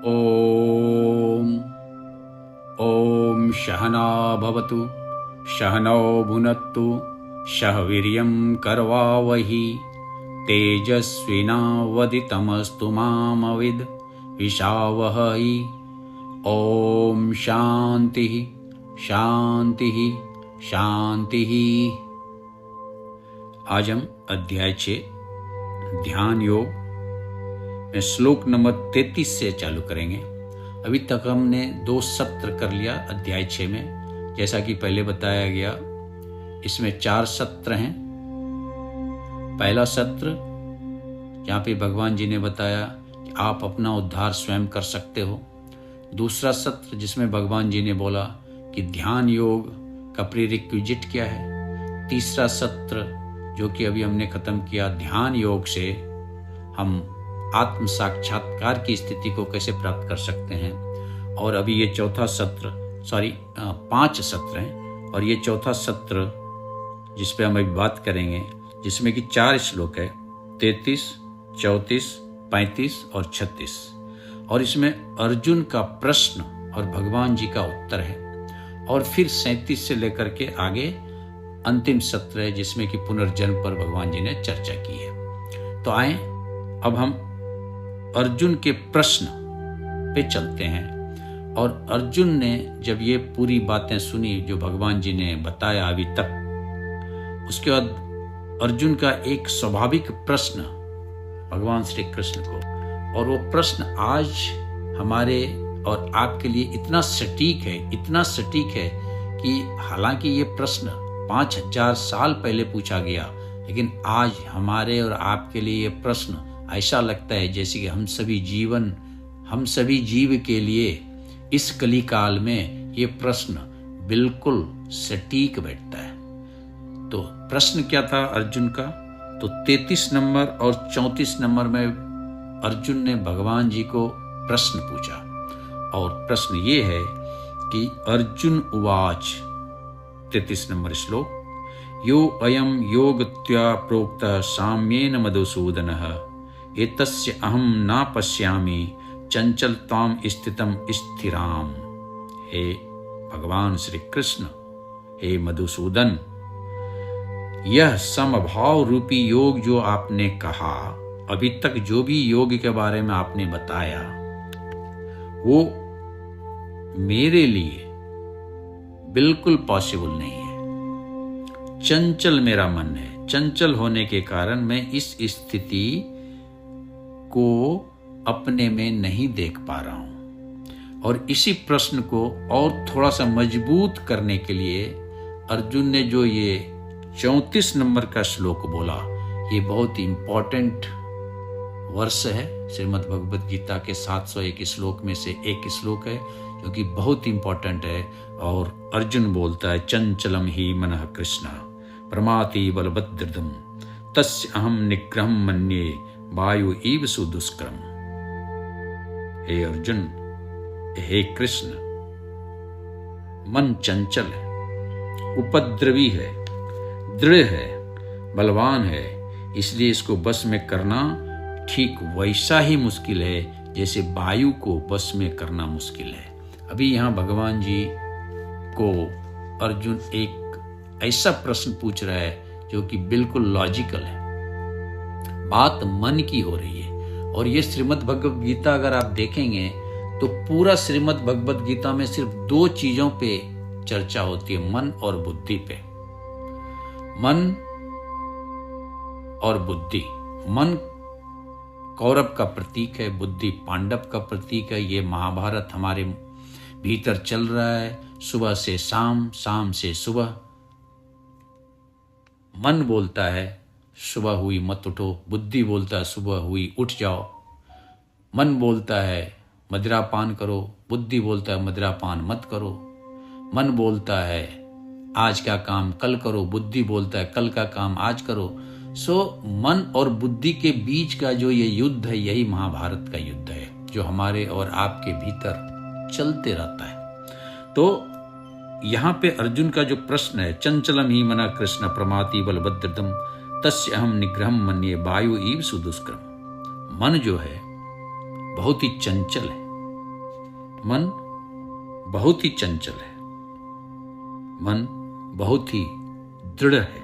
ॐ सहना भवतु सहनौ भुनक्तु सह वीर्यं करवावहि तेजस्विनावदितमस्तु मा विद्विषावहै। ॐ शांति शांति शांति। आज हम अध्याय 6 ध्यान योग में श्लोक नंबर 33 से चालू करेंगे। अभी तक हमने 2 सत्र कर लिया अध्याय 6 में। जैसा कि पहले बताया गया, इसमें 4 सत्र हैं। पहला सत्र जहाँ पे भगवान जी ने बताया कि आप अपना उद्धार स्वयं कर सकते हो। दूसरा सत्र जिसमें भगवान जी ने बोला कि ध्यान योग का प्रीरिक्विजिट क्या है। तीसरा सत्र जो कि अभी हमने खत्म किया, ध्यान योग से हम आत्म साक्षात्कार की स्थिति को कैसे प्राप्त कर सकते हैं। और अभी ये चौथा सत्र, 5 सत्र हैं और ये चौथा सत्र जिस पे हम अभी बात करेंगे, जिसमें कि 4 श्लोक है, 33, 34, 35 और 36। और इसमें अर्जुन का प्रश्न और भगवान जी का उत्तर है। और फिर 37 से लेकर के आगे अंतिम सत्र है जिसमें कि पुनर्जन्म पर भगवान जी ने चर्चा की है। तो आए अब हम अर्जुन के प्रश्न पे चलते हैं। और अर्जुन ने जब ये पूरी बातें सुनी जो भगवान जी ने बताया अभी तक, उसके बाद अर्जुन का एक स्वाभाविक प्रश्न भगवान श्री कृष्ण को, और वो प्रश्न आज हमारे और आपके लिए इतना सटीक है कि हालांकि ये प्रश्न 5000 साल पहले पूछा गया, लेकिन आज हमारे और आपके लिए ये प्रश्न ऐसा लगता है जैसे कि हम सभी जीव के लिए इस कली काल में ये प्रश्न बिल्कुल सटीक बैठता है। तो प्रश्न क्या था अर्जुन का? तो 33 नंबर और 34 नंबर में अर्जुन ने भगवान जी को प्रश्न पूछा। और प्रश्न ये है कि अर्जुन उवाच, 33 नंबर श्लोक, यो अयम योगत्या प्रोक्त साम्येन मधुसूदनः एतस्य अहम न पश्यामि चंचलताम स्थितम स्थिराम। हे भगवान श्री कृष्ण, हे मधुसूदन, यह समभाव रूपी योग जो आपने कहा, अभी तक जो भी योग के बारे में आपने बताया, वो मेरे लिए बिल्कुल पॉसिबल नहीं है। चंचल मेरा मन है। चंचल होने के कारण मैं इस स्थिति को अपने में नहीं देख पा रहा हूं। और इसी प्रश्न को और थोड़ा सा मजबूत करने के लिए अर्जुन ने जो ये 34 नंबर का श्लोक बोला, ये बहुत इंपॉर्टेंट वर्ष है। श्रीमद् भगवद गीता के 701 श्लोक में से एक श्लोक है जो कि बहुत इंपॉर्टेंट है। और अर्जुन बोलता है, चंचलम ही मनः कृष्ण प्रमाति बलभद्रदम तस्य अहम निग्रहम मन्ये वायु इव सुदुष्करम। हे अर्जुन, हे कृष्ण, मन चंचल है, उपद्रवी है, दृढ़ है, बलवान है, इसलिए इसको बस में करना ठीक वैसा ही मुश्किल है जैसे वायु को बस में करना मुश्किल है। अभी यहाँ भगवान जी को अर्जुन एक ऐसा प्रश्न पूछ रहा है जो कि बिल्कुल लॉजिकल है। बात मन की हो रही है। और ये श्रीमद् भगवद गीता अगर आप देखेंगे तो पूरा श्रीमद् भगवद गीता में सिर्फ 2 चीजों पे चर्चा होती है, मन और बुद्धि पे। मन और बुद्धि। मन कौरव का प्रतीक है, बुद्धि पांडव का प्रतीक है। ये महाभारत हमारे भीतर चल रहा है, सुबह से शाम, शाम से सुबह। मन बोलता है सुबह हुई मत उठो, बुद्धि बोलता है सुबह हुई उठ जाओ। मन बोलता है मदिरा पान करो, बुद्धि बोलता है मदिरा पान मत करो। मन बोलता है आज का काम कल करो, बुद्धि बोलता है कल का काम आज करो। मन और बुद्धि के बीच का जो ये युद्ध है, यही महाभारत का युद्ध है जो हमारे और आपके भीतर चलते रहता है। तो यहाँ पे अर्जुन का जो प्रश्न है, चंचलम ही मना कृष्ण प्रमाति बलभद्रदम तस्य अहम निग्रहम मन्ये वायु इव सुदुष्करम। मन जो है बहुत ही चंचल है, मन बहुत ही चंचल है, मन बहुत ही दृढ़ है,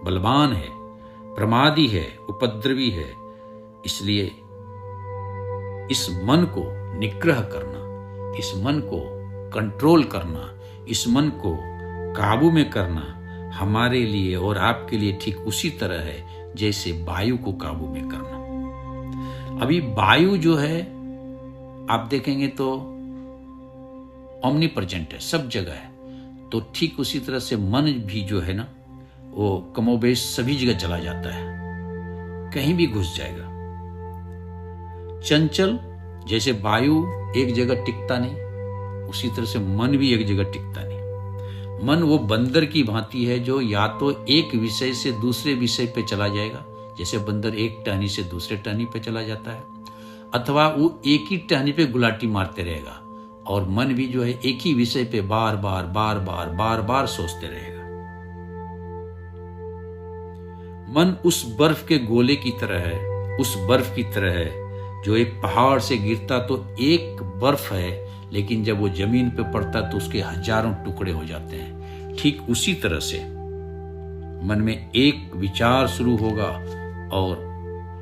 बलवान है, प्रमादी है, उपद्रवी है। इसलिए इस मन को निग्रह करना, इस मन को कंट्रोल करना, इस मन को काबू में करना हमारे लिए और आपके लिए ठीक उसी तरह है जैसे वायु को काबू में करना। अभी वायु जो है आप देखेंगे तो ओमनीप्रेजेंट है, सब जगह है। तो ठीक उसी तरह से मन भी जो है ना, वो कमोबेश सभी जगह चला जाता है, कहीं भी घुस जाएगा। चंचल जैसे वायु एक जगह टिकता नहीं, उसी तरह से मन भी एक जगह टिकता नहीं। मन वो बंदर की भांति है जो या तो एक विषय से दूसरे विषय पे चला जाएगा, जैसे बंदर एक टहनी से दूसरे टहनी पे चला जाता है, अथवा वो एक ही टहनी पे गुलाटी मारते रहेगा। और मन भी जो है एक ही विषय पे बार बार सोचते रहेगा। मन उस बर्फ के गोले की तरह है, उस बर्फ की तरह है जो एक पहाड़ से गिरता तो एक बर्फ है, लेकिन जब वो जमीन पे पड़ता तो उसके हजारों टुकड़े हो जाते हैं। ठीक उसी तरह से मन में एक विचार शुरू होगा, और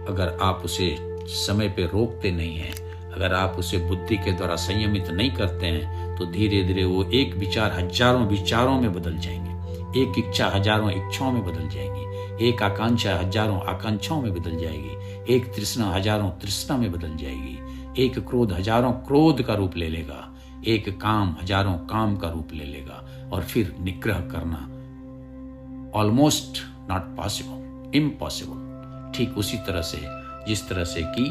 अगर आप उसे समय पे रोकते नहीं हैं, अगर आप उसे बुद्धि के द्वारा संयमित नहीं करते हैं, तो धीरे धीरे वो एक विचार हजारों विचारों में बदल जाएंगे, एक इच्छा हजारों इच्छाओं में बदल जाएंगी, एक आकांक्षा हजारों आकांक्षाओं में बदल जाएगी, एक तृष्णा हजारों तृष्णा में बदल जाएगी, एक क्रोध हजारों क्रोध का रूप ले लेगा, एक काम हजारों काम का रूप ले लेगा। और फिर निग्रह करना ऑलमोस्ट नॉट पॉसिबल, इम्पॉसिबल। ठीक उसी तरह से जिस तरह से कि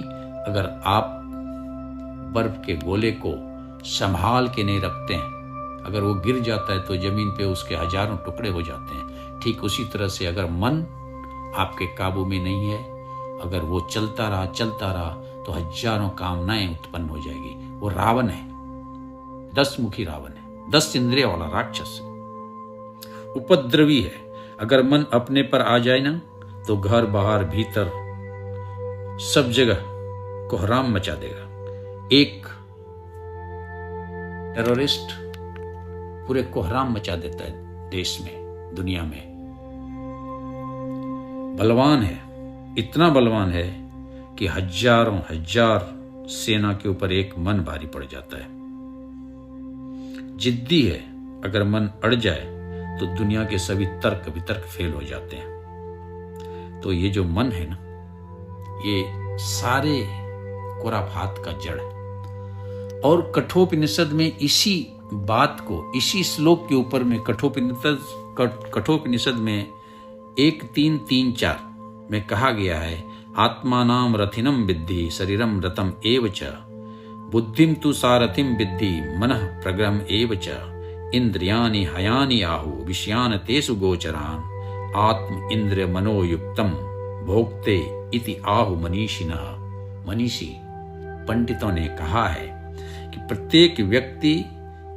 अगर आप बर्फ के गोले को संभाल के नहीं रखते हैं, अगर वो गिर जाता है तो जमीन पे उसके हजारों टुकड़े हो जाते हैं। ठीक उसी तरह से अगर मन आपके काबू में नहीं है, अगर वो चलता रहा तो हजारों कामनाएं उत्पन्न हो जाएगी। वो रावण है, 10 मुखी रावण है, 10 इंद्रिय वाला राक्षस है, उपद्रवी है। अगर मन अपने पर आ जाए ना तो घर बाहर भीतर सब जगह कोहराम मचा देगा। एक टेररिस्ट पूरे कोहराम मचा देता है देश में, दुनिया में। बलवान है, इतना बलवान है कि हजारों हजार सेना के ऊपर एक मन भारी पड़ जाता है। जिद्दी है, अगर मन अड़ जाए तो दुनिया के सभी तर्क वितर्क फेल हो जाते हैं। तो ये जो मन है ना, ये सारे खुराफात का जड़ है। और कठोपनिषद में इसी बात को, इसी श्लोक के ऊपर में कठोपनिषद में 1:3-3-4 में कहा गया है, आत्मानाम रथिनम विद्धि शरीरम रतम एव च, बुद्धिम तु सारथिम विद्धि मनः प्रग्रहम एव च, इंद्रियाणि हयानि आहु विषयान तेषु गोचरान, आत्म इंद्रिय मनोयुक्तम भोक्ते इति आहु मनीषिणः। मनीषी पंडितों ने कहा है कि प्रत्येक व्यक्ति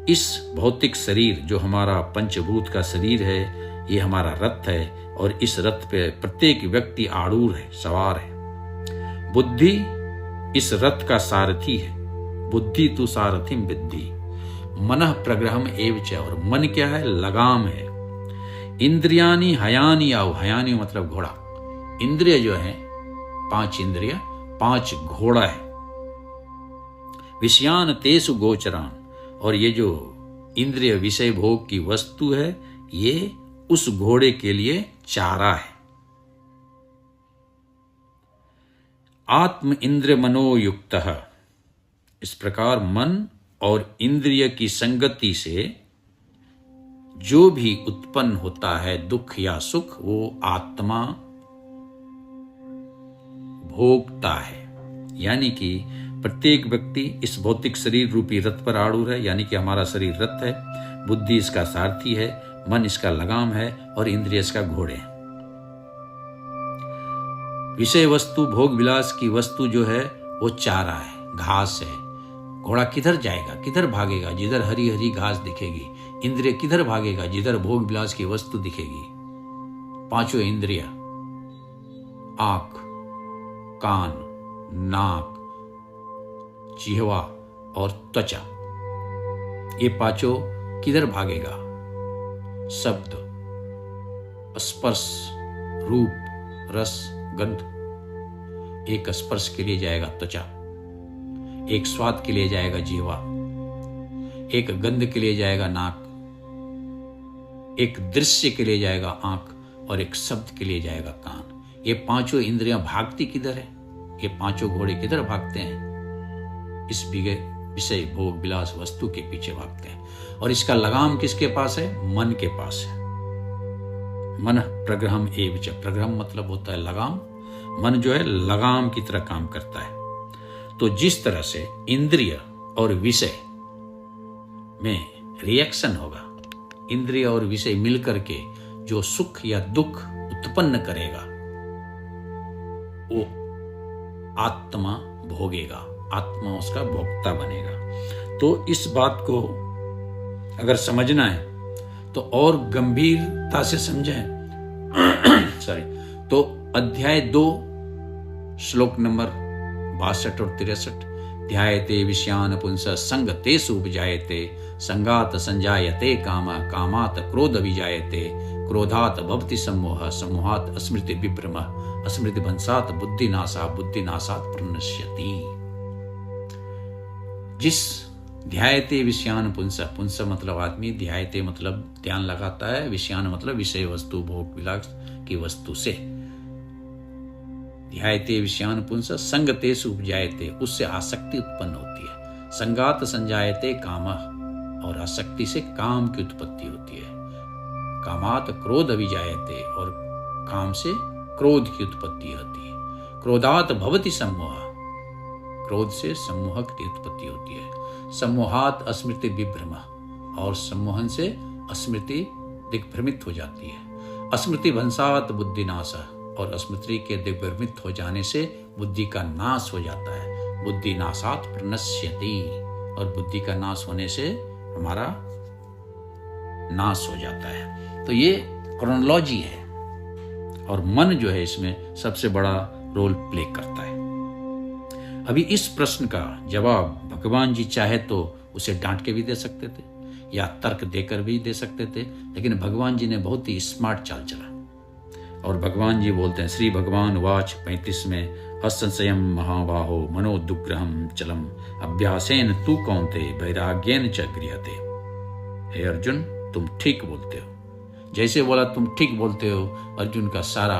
इस भौतिक शरीर, जो हमारा पंचभूत का शरीर है, ये हमारा रथ है, और इस रथ पे प्रत्येक व्यक्ति आरूढ़ है, सवार है। बुद्धि इस रथ का सारथी है, बुद्धि तु सारथिम विद्धि मनः प्रग्रहम एव च, और मन क्या है, लगाम है। इंद्रियानि हयानि आउ, हयानि मतलब घोड़ा। इंद्रिय जो है 5 इंद्रिय, 5 घोड़ा है। विषयान तेषु गोचरान, और ये जो इंद्रिय विषय भोग की वस्तु है, ये उस घोड़े के लिए चारा है। आत्म इंद्रिय मनोयुक्तः, इस प्रकार मन और इंद्रिय की संगति से जो भी उत्पन्न होता है दुख या सुख, वो आत्मा भोगता है। यानी कि प्रत्येक व्यक्ति इस भौतिक शरीर रूपी रथ पर आरूढ़ है, यानी कि हमारा शरीर रथ है, बुद्धि इसका सारथी है, मन इसका लगाम है, और इंद्रिय इसका घोड़े है। विषय वस्तु, भोग विलास की वस्तु जो है वो चारा है, घास है। घोड़ा किधर जाएगा, किधर भागेगा, जिधर हरी हरी घास दिखेगी। इंद्रिय किधर भागेगा, जिधर भोग विलास की वस्तु दिखेगी। 5 इंद्रिय, आंख, कान, नाक, जिह्वा, और त्वचा, ये पांचों किधर भागेगा? शब्द, स्पर्श, रूप, रस, गंध। एक स्पर्श के लिए जाएगा त्वचा, एक स्वाद के लिए जाएगा जीवा, एक गंध के लिए जाएगा नाक, एक दृश्य के लिए जाएगा आंख और एक शब्द के लिए जाएगा कान। ये पांचों इंद्रियां भागती किधर है? ये पांचों घोड़े किधर भागते हैं? इस विषय भोग विलास वस्तु के पीछे भागते हैं। और इसका लगाम किसके पास है? मन के पास है। मन प्रग्रहम एव च, प्रग्रहम मतलब होता है लगाम। मन जो है लगाम की तरह काम करता है। तो जिस तरह से इंद्रिय और विषय में रिएक्शन होगा, इंद्रिय और विषय मिलकर के जो सुख या दुख उत्पन्न करेगा वो आत्मा भोगेगा, आत्मा उसका भोक्ता बनेगा। तो इस बात को अगर समझना है तो और गंभीरता से समझें तो अध्याय 2 श्लोक नंबर 62 और 63, ध्यायते विषयान पुंस संगतेषु उपजायते, संगात संजायते काम, कामात क्रोध विजायते, क्रोधात भवति सम्मोह, सम्मोहात स्मृति विभ्रम, स्मृति भंसात बुद्धिनाशा, बुद्धिनाशात प्रणश्यति। जिस ध्यायते विषयान पुंस, पुंस मतलब आदमी, ध्यायते मतलब ध्यान लगाता है, विषयान मतलब विषय वस्तु भोग विलास की वस्तु से। ध्यायते विषयान पुंस संगतेषु उपजायते, उससे आसक्ति उत्पन्न होती है। संगात संजायते काम, और आसक्ति से काम की उत्पत्ति होती है। कामात क्रोध विजायते, और काम से क्रोध की उत्पत्ति होती है। क्रोधात भवति सम्मोह, क्रोध से सम्मोह की उत्पत्ति होती है। सम्मोहात स्मृति विभ्रम, और सम्मोहन से स्मृति दिग्भ्रमित हो जाती है। स्मृति भंसात बुद्धिनाश, और स्मृति के दिग्भ्रमित हो जाने से बुद्धि का नाश हो जाता है। बुद्धि नाशात प्रणश्यति, और बुद्धि का नाश होने से हमारा नाश हो जाता है। तो ये क्रोनोलॉजी है, और मन जो है इसमें सबसे बड़ा रोल प्ले करता है। अभी इस प्रश्न का जवाब भगवान जी चाहे तो उसे डांट के भी दे सकते थे या तर्क देकर भी दे सकते थे, लेकिन भगवान जी ने बहुत ही स्मार्ट चाल चला। और भगवान जी बोलते हैं, श्री भगवान वाच 35 में, असंशयम महाबाहो मनोदुग्रहम चलम, अभ्यासेन तू कौन्ते वैराग्येन च गृह्यते। हे अर्जुन, तुम ठीक बोलते हो। जैसे बोला तुम ठीक बोलते हो, अर्जुन का सारा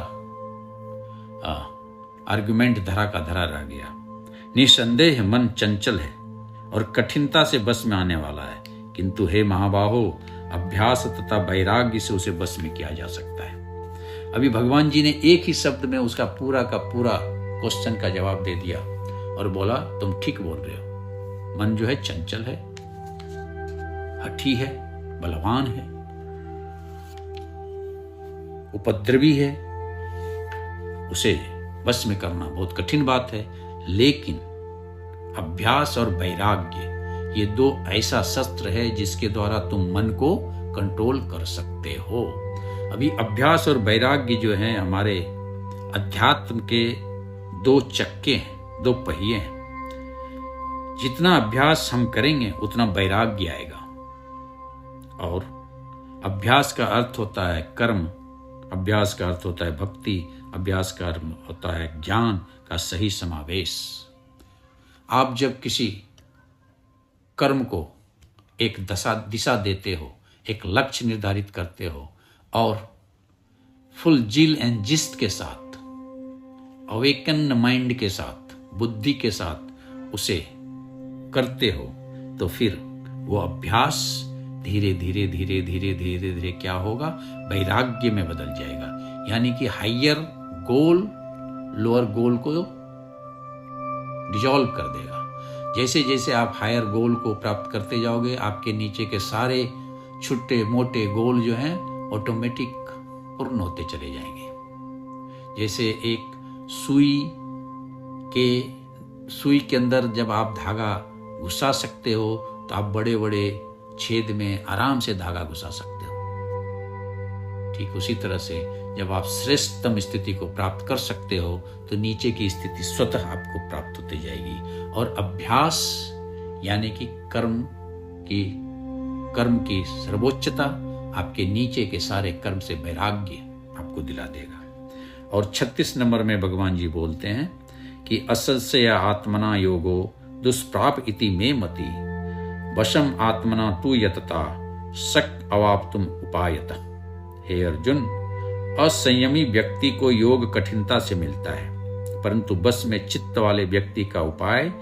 आर्गुमेंट धरा का धरा रह गया। निसंदेह मन चंचल है और कठिनता से बस में आने वाला है, किंतु हे महाबाहो, अभ्यास तथा वैराग्य से उसे बस में किया जा सकता है। अभी भगवान जी ने एक ही शब्द में उसका पूरा का पूरा क्वेश्चन का जवाब दे दिया और बोला तुम ठीक बोल रहे हो। मन जो है चंचल है, हठी है, बलवान है, उपद्रवी है, उसे बस में करना बहुत कठिन बात है। लेकिन अभ्यास और वैराग्य, ये दो ऐसा शस्त्र है जिसके द्वारा तुम मन को कंट्रोल कर सकते हो। अभी अभ्यास और वैराग्य जो है हमारे अध्यात्म के दो चक्के हैं, दो पहिए हैं। जितना अभ्यास हम करेंगे उतना वैराग्य आएगा। और अभ्यास का अर्थ होता है कर्म, अभ्यास का अर्थ होता है भक्ति, अभ्यास का अर्थ होता है ज्ञान का सही समावेश। आप जब किसी कर्म को एक दिशा देते हो, एक लक्ष्य निर्धारित करते हो और फुल जिल एंड जिस्ट के साथ, अवेकन माइंड के साथ, बुद्धि के साथ उसे करते हो, तो फिर वो अभ्यास धीरे धीरे धीरे धीरे धीरे धीरे क्या होगा, वैराग्य में बदल जाएगा। यानी कि हायर गोल लोअर गोल को डिजॉल्व कर देगा। जैसे जैसे आप हायर गोल को प्राप्त करते जाओगे, आपके नीचे के सारे छोटे मोटे गोल जो हैं ऑटोमेटिक पूर्ण होते चले जाएंगे। जैसे एक सुई के अंदर जब आप धागा घुसा सकते हो तो आप बड़े बड़े छेद में आराम से धागा घुसा सकते हो। ठीक उसी तरह से जब आप श्रेष्ठतम स्थिति को प्राप्त कर सकते हो तो नीचे की स्थिति स्वतः आपको प्राप्त होती जाएगी। और अभ्यास यानी कि कर्म की सर्वोच्चता आपके नीचे के सारे कर्म से वैराग्य आपको दिला देगा। और 36 नंबर में भगवान जी बोलते हैं कि असस्य आत्मना योगो दुष्प्राप इति मे मति वशम आत्मना तु यतता शक अवाप्तुम उपायत। हे अर्जुन, असंयमी व्यक्ति को योग कठिनता से मिलता है, परंतु बस में चित्त वाले व्यक्ति का उपाय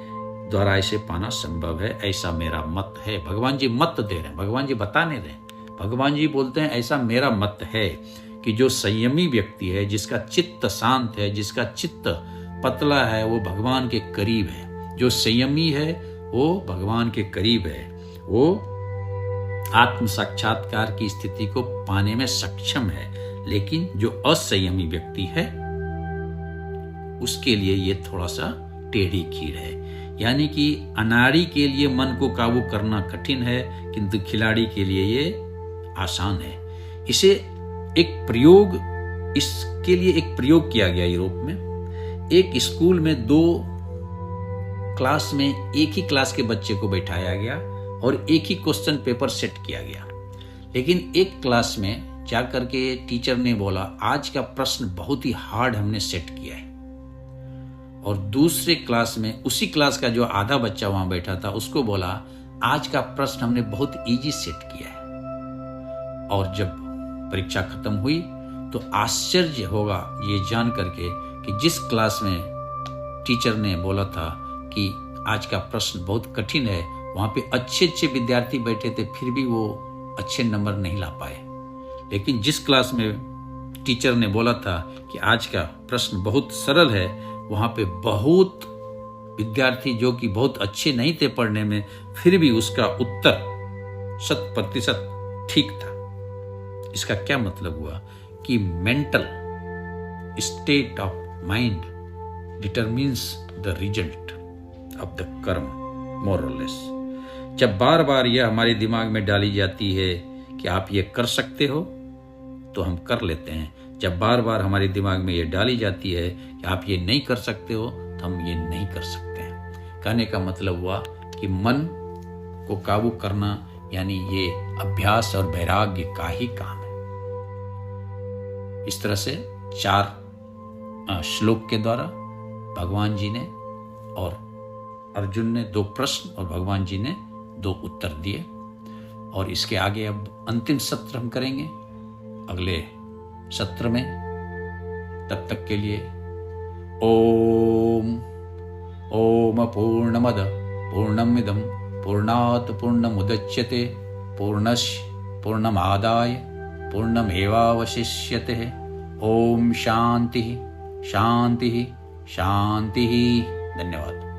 द्वारा इसे पाना संभव है, ऐसा मेरा मत है। भगवान जी मत दे रहे हैं, भगवान जी बताने दें। भगवान जी बोलते हैं ऐसा मेरा मत है कि जो संयमी व्यक्ति है, जिसका चित्त शांत है, जिसका चित्त पतला है, वो भगवान के करीब है। जो संयमी है वो भगवान के करीब है, वो आत्म साक्षात्कार की स्थिति को पाने में सक्षम है। लेकिन जो असंयमी व्यक्ति है उसके लिए ये थोड़ा सा टेढ़ी खीर है। यानी कि अनाड़ी के लिए मन को काबू करना कठिन है, किंतु खिलाड़ी के लिए ये आसान है। इसके लिए एक प्रयोग किया गया यूरोप में। एक स्कूल में 2 क्लास में एक ही क्लास के बच्चे को बैठाया गया और एक ही क्वेश्चन पेपर सेट किया गया। लेकिन एक क्लास में जाकर के टीचर ने बोला आज का प्रश्न बहुत ही हार्ड हमने सेट किया है, और दूसरे क्लास में उसी क्लास का जो आधा बच्चा वहां बैठा था उसको बोला आज का प्रश्न हमने बहुत इजी सेट किया है। और जब परीक्षा खत्म हुई तो आश्चर्य होगा ये जान करके कि जिस क्लास में टीचर ने बोला था कि आज का प्रश्न बहुत कठिन है, वहां पे अच्छे विद्यार्थी बैठे थे, फिर भी वो अच्छे नंबर नहीं ला पाए। लेकिन जिस क्लास में टीचर ने बोला था कि आज का प्रश्न बहुत सरल है, वहां पे बहुत विद्यार्थी जो कि बहुत अच्छे नहीं थे पढ़ने में, फिर भी उसका उत्तर 100% ठीक था। इसका क्या मतलब हुआ कि mental state of mind determines the result of the कर्म, मोर और लेस। जब बार बार यह हमारे दिमाग में डाली जाती है कि आप ये कर सकते हो तो हम कर लेते हैं। जब बार बार हमारे दिमाग में ये डाली जाती है कि आप ये नहीं कर सकते हो तो हम ये नहीं कर सकते हैं। कहने का मतलब हुआ कि मन को काबू करना यानी ये अभ्यास और वैराग्य का ही काम है। इस तरह से 4 श्लोक के द्वारा भगवान जी ने और अर्जुन ने 2 प्रश्न और भगवान जी ने 2 उत्तर दिए। और इसके आगे अब अंतिम सत्र हम करेंगे अगले सत्र में। तब तक के लिए ओम पूर्णमद पूर्णमिदं पूर्णात् पूर्णमुदच्यते पूर्णस्य पूर्णमादाय पूर्णमेवावशिष्यते। ओम शांति शांति शांति। धन्यवाद।